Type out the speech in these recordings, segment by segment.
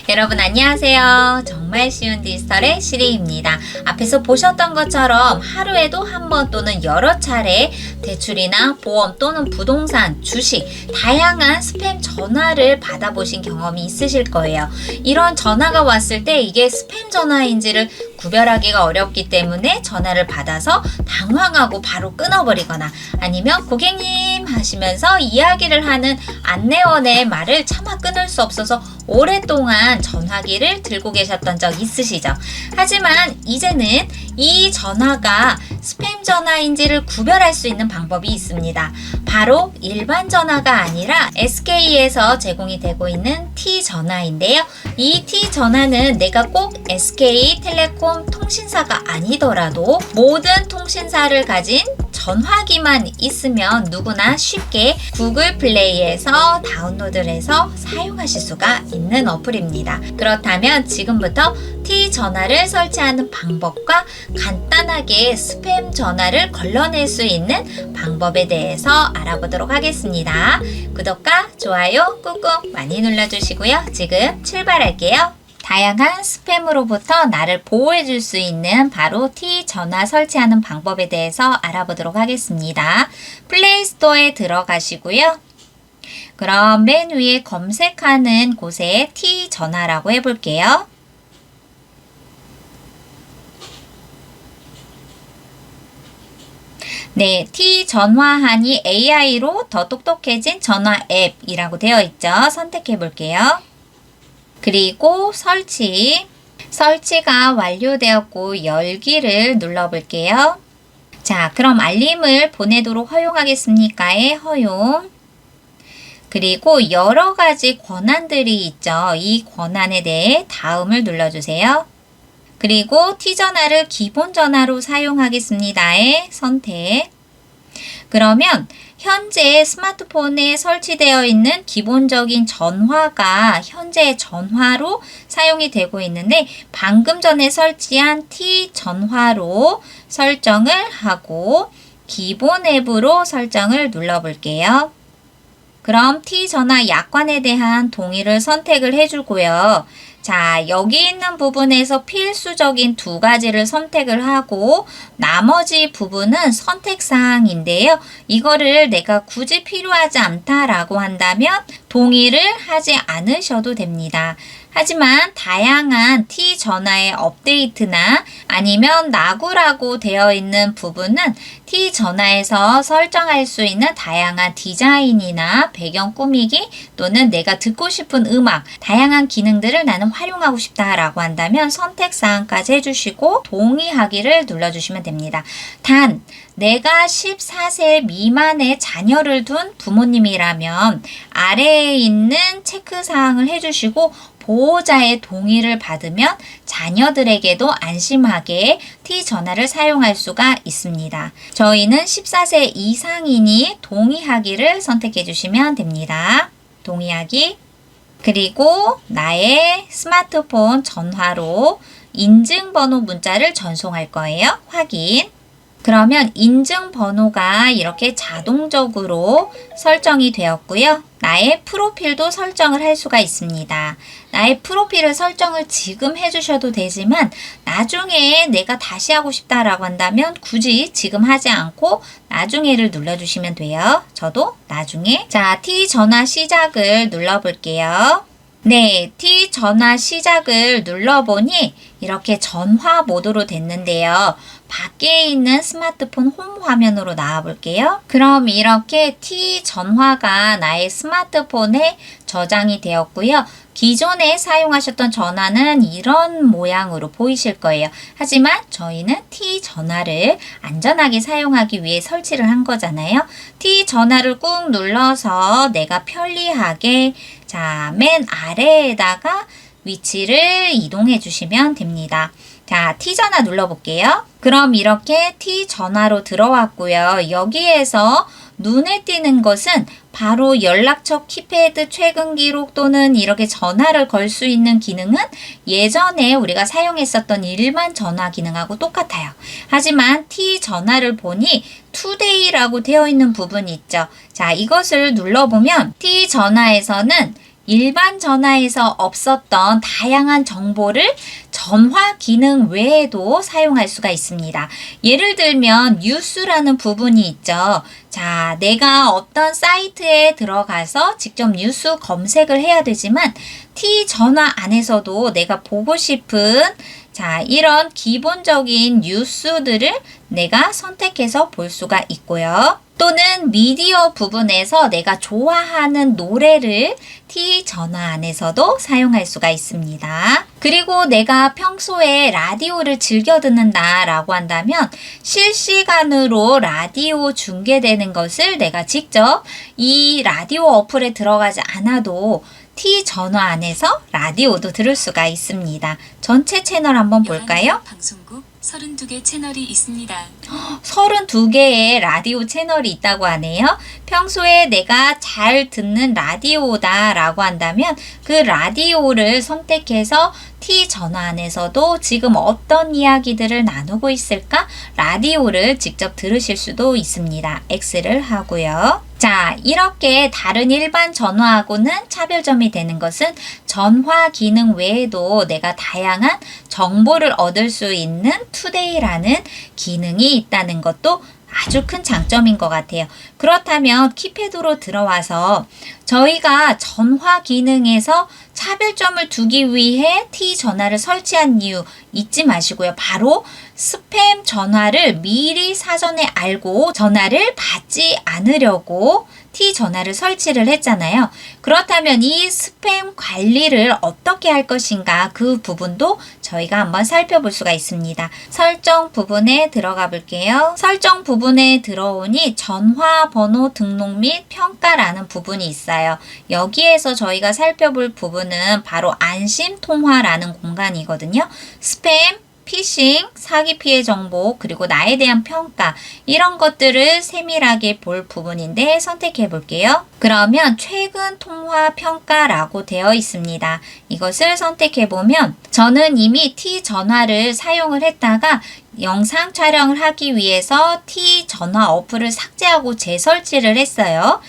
여러분 안녕하세요. 정말 쉬운 디지털의 시리입니다. 앞에서 보셨던 것처럼 하루에도 한 번 또는 여러 차례 대출이나 보험 또는 부동산, 주식, 다양한 스팸 전화를 받아보신 경험이 있으실 거예요. 이런 전화가 왔을 때 이게 스팸 전화인지를 구별하기가 어렵기 때문에 전화를 받아서 당황하고 바로 끊어버리거나 아니면 고객님 하시면서 이야기를 하는 안내원의 말을 차마 끊을 수 없어서 오랫동안 전화기를 들고 계셨던 적 있으시죠? 하지만 이제는 이 전화가 스팸 전화인지를 구별할 수 있는 방법이 있습니다. 바로 일반 전화가 아니라 SK에서 제공이 되고 있는 T전화인데요. 이 T전화는 내가 꼭 SK텔레콤 통신사가 아니더라도 모든 통신사를 가진 전화기만 있으면 누구나 쉽게 구글 플레이에서 다운로드를 해서 사용하실 수가 있는 어플입니다. 그렇다면 지금부터 T전화를 설치하는 방법과 간단하게 스팸 전화를 걸러낼 수 있는 방법에 대해서 알아보도록 하겠습니다. 구독과 좋아요 꾹꾹 많이 눌러주시고요. 지금 출발할게요. 다양한 스팸으로부터 나를 보호해줄 수 있는 바로 T전화 설치하는 방법에 대해서 알아보도록 하겠습니다. 플레이스토어에 들어가시고요. 그럼 맨 위에 검색하는 곳에 T전화라고 해볼게요. 네, T전화하니 AI로 더 똑똑해진 전화 앱이라고 되어 있죠. 선택해 볼게요. 그리고 설치가 완료되었고 열기를 눌러볼게요. 자, 그럼 알림을 보내도록 허용하겠습니까에 허용. 그리고 여러 가지 권한들이 있죠. 이 권한에 대해 다음을 눌러주세요. 그리고 T전화를 기본 전화로 사용하겠습니다에 선택. 그러면 현재 스마트폰에 설치되어 있는 기본적인 전화가 현재 전화로 사용이 되고 있는데 방금 전에 설치한 T전화로 설정을 하고 기본 앱으로 설정을 눌러볼게요. 그럼 T전화 약관에 대한 동의를 선택을 해주고요. 자, 여기 있는 부분에서 필수적인 두 가지를 선택을 하고 나머지 부분은 선택사항인데요. 이거를 내가 굳이 필요하지 않다라고 한다면 동의를 하지 않으셔도 됩니다. 하지만 다양한 T전화의 업데이트나 아니면 나구라고 되어 있는 부분은 T전화에서 설정할 수 있는 다양한 디자인이나 배경 꾸미기 또는 내가 듣고 싶은 음악, 다양한 기능들을 나는 활용하고 싶다라고 한다면 선택사항까지 해주시고 동의하기를 눌러주시면 됩니다. 단, 내가 14세 미만의 자녀를 둔 부모님이라면 아래에 있는 체크사항을 해주시고 보호자의 동의를 받으면 자녀들에게도 안심하게 T전화를 사용할 수가 있습니다. 저희는 14세 이상이니 동의하기를 선택해 주시면 됩니다. 동의하기. 그리고 나의 스마트폰 전화로 인증번호 문자를 전송할 거예요. 확인. 그러면 인증번호가 이렇게 자동적으로 설정이 되었고요. 나의 프로필도 설정을 할 수가 있습니다. 나의 프로필을 설정을 지금 해주셔도 되지만 나중에 내가 다시 하고 싶다라고 한다면 굳이 지금 하지 않고 나중에를 눌러주시면 돼요. 저도 나중에. 자, T전화 시작을 눌러볼게요. 네, T전화 시작을 눌러보니 이렇게 전화 모드로 됐는데요. 밖에 있는 스마트폰 홈 화면으로 나와 볼게요. 그럼 이렇게 T전화가 나의 스마트폰에 저장이 되었고요. 기존에 사용하셨던 전화는 이런 모양으로 보이실 거예요. 하지만 저희는 T전화를 안전하게 사용하기 위해 설치를 한 거잖아요. T전화를 꾹 눌러서 내가 편리하게 자, 맨 아래에다가 위치를 이동해 주시면 됩니다. 자, T전화 눌러볼게요. 그럼 이렇게 T전화로 들어왔고요. 여기에서 눈에 띄는 것은 바로 연락처 키패드 최근 기록 또는 이렇게 전화를 걸 수 있는 기능은 예전에 우리가 사용했었던 일반 전화 기능하고 똑같아요. 하지만 T전화를 보니 Today라고 되어 있는 부분이 있죠. 자, 이것을 눌러보면 T전화에서는 일반 전화에서 없었던 다양한 정보를 전화 기능 외에도 사용할 수가 있습니다. 예를 들면 뉴스라는 부분이 있죠. 자, 내가 어떤 사이트에 들어가서 직접 뉴스 검색을 해야 되지만 T 전화 안에서도 내가 보고 싶은 이런 기본적인 뉴스들을 내가 선택해서 볼 수가 있고요. 또는 미디어 부분에서 내가 좋아하는 노래를 T 전화 안에서도 사용할 수가 있습니다. 그리고 내가 평소에 라디오를 즐겨 듣는다 라고 한다면 실시간으로 라디오 중계되는 것을 내가 직접 이 라디오 어플에 들어가지 않아도 T 전화 안에서 라디오도 들을 수가 있습니다. 전체 채널 한번 볼까요? 방송국 32개 채널이 있습니다. 32개의 라디오 채널이 있다고 하네요. 평소에 내가 잘 듣는 라디오다 라고 한다면 그 라디오를 선택해서 T 전화 안에서도 지금 어떤 이야기들을 나누고 있을까? 라디오를 직접 들으실 수도 있습니다. X를 하고요. 자, 이렇게 다른 일반 전화하고는 차별점이 되는 것은 전화 기능 외에도 내가 다양한 정보를 얻을 수 있는 투데이라는 기능이 있다는 것도 아주 큰 장점인 것 같아요. 그렇다면 키패드로 들어와서 저희가 전화 기능에서 차별점을 두기 위해 T 전화를 설치한 이유 잊지 마시고요. 바로 스팸 전화를 미리 사전에 알고 전화를 받지 않으려고 T 전화를 설치를 했잖아요. 그렇다면 이 스팸 관리를 어떻게 할 것인가 그 부분도 저희가 한번 살펴볼 수가 있습니다. 설정 부분에 들어가 볼게요. 설정 부분에 들어오니 전화번호 등록 및 평가라는 부분이 있어요. 여기에서 저희가 살펴볼 부분은 바로 안심통화라는 공간이거든요. 스팸, 피싱, 사기 피해 정보, 그리고 나에 대한 평가 이런 것들을 세밀하게 볼 부분인데 선택해 볼게요. 그러면 최근 통화 평가라고 되어 있습니다. 이것을 선택해 보면 저는 이미 T 전화를 사용을 했다가 영상 촬영을 하기 위해서 T 전화 어플을 삭제하고 재설치를 했어요.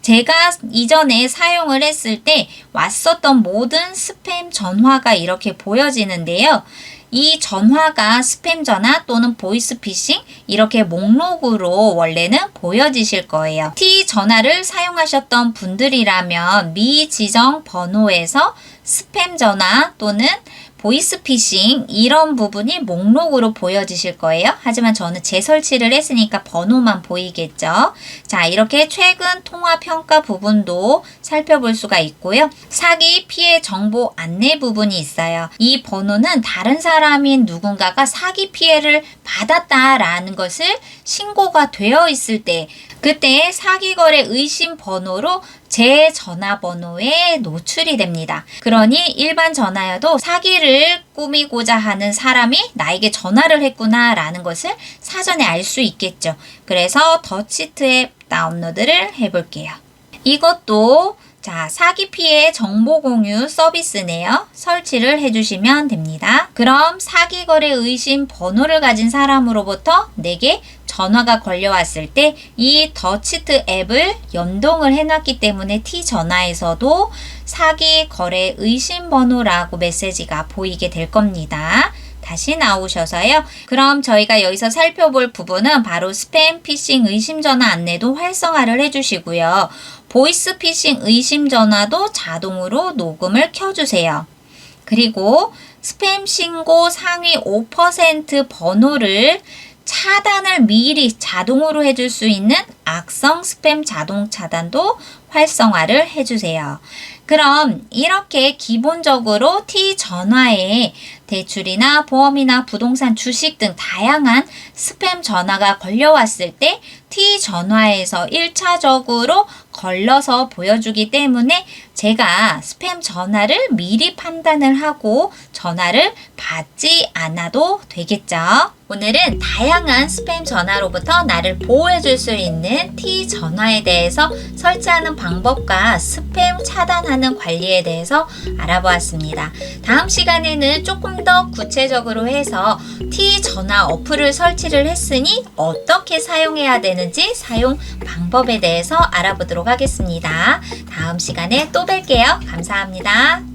제가 이전에 사용을 했을 때 왔었던 모든 스팸 전화가 이렇게 보여지는데요. 이 전화가 스팸 전화 또는 보이스피싱 이렇게 목록으로 원래는 보여지실 거예요. T 전화를 사용하셨던 분들이라면 미지정 번호에서 스팸 전화 또는 보이스피싱 이런 부분이 목록으로 보여지실 거예요. 하지만 저는 재설치를 했으니까 번호만 보이겠죠. 자, 이렇게 최근 통화 평가 부분도 살펴볼 수가 있고요. 사기 피해 정보 안내 부분이 있어요. 이 번호는 다른 사람인 누군가가 사기 피해를 받았다라는 것을 신고가 되어 있을 때 그때 사기거래 의심 번호로 제 전화번호에 노출이 됩니다. 그러니 일반 전화여도 사기를 꾸미고자 하는 사람이 나에게 전화를 했구나 라는 것을 사전에 알 수 있겠죠. 그래서 더치트 앱 다운로드를 해볼게요. 이것도 사기 피해 정보 공유 서비스네요. 설치를 해주시면 됩니다. 그럼 사기 거래 의심 번호를 가진 사람으로부터 내게 전화가 걸려왔을 때 이 더치트 앱을 연동을 해놨기 때문에 T 전화에서도 사기 거래 의심 번호라고 메시지가 보이게 될 겁니다. 다시 나오셔서요. 그럼 저희가 여기서 살펴볼 부분은 바로 스팸 피싱 의심 전화 안내도 활성화를 해주시고요. 보이스 피싱 의심 전화도 자동으로 녹음을 켜주세요. 그리고 스팸 신고 상위 5% 번호를 차단을 미리 자동으로 해줄 수 있는 악성 스팸 자동 차단도 활성화를 해주세요. 그럼 이렇게 기본적으로 T 전화에 대출이나 보험이나 부동산 주식 등 다양한 스팸 전화가 걸려왔을 때 T 전화에서 1차적으로 걸러서 보여주기 때문에 제가 스팸 전화를 미리 판단을 하고 전화를 받지 않아도 되겠죠. 오늘은 다양한 스팸 전화로부터 나를 보호해줄 수 있는 T 전화에 대해서 설치하는 방법과 스팸 차단하는 관리에 대해서 알아보았습니다. 다음 시간에는 조금 더 구체적으로 해서 T 전화 어플을 설치를 했으니 어떻게 사용해야 되는지 사용 방법에 대해서 알아보도록 하겠습니다. 다음 시간에 또 뵐게요. 감사합니다.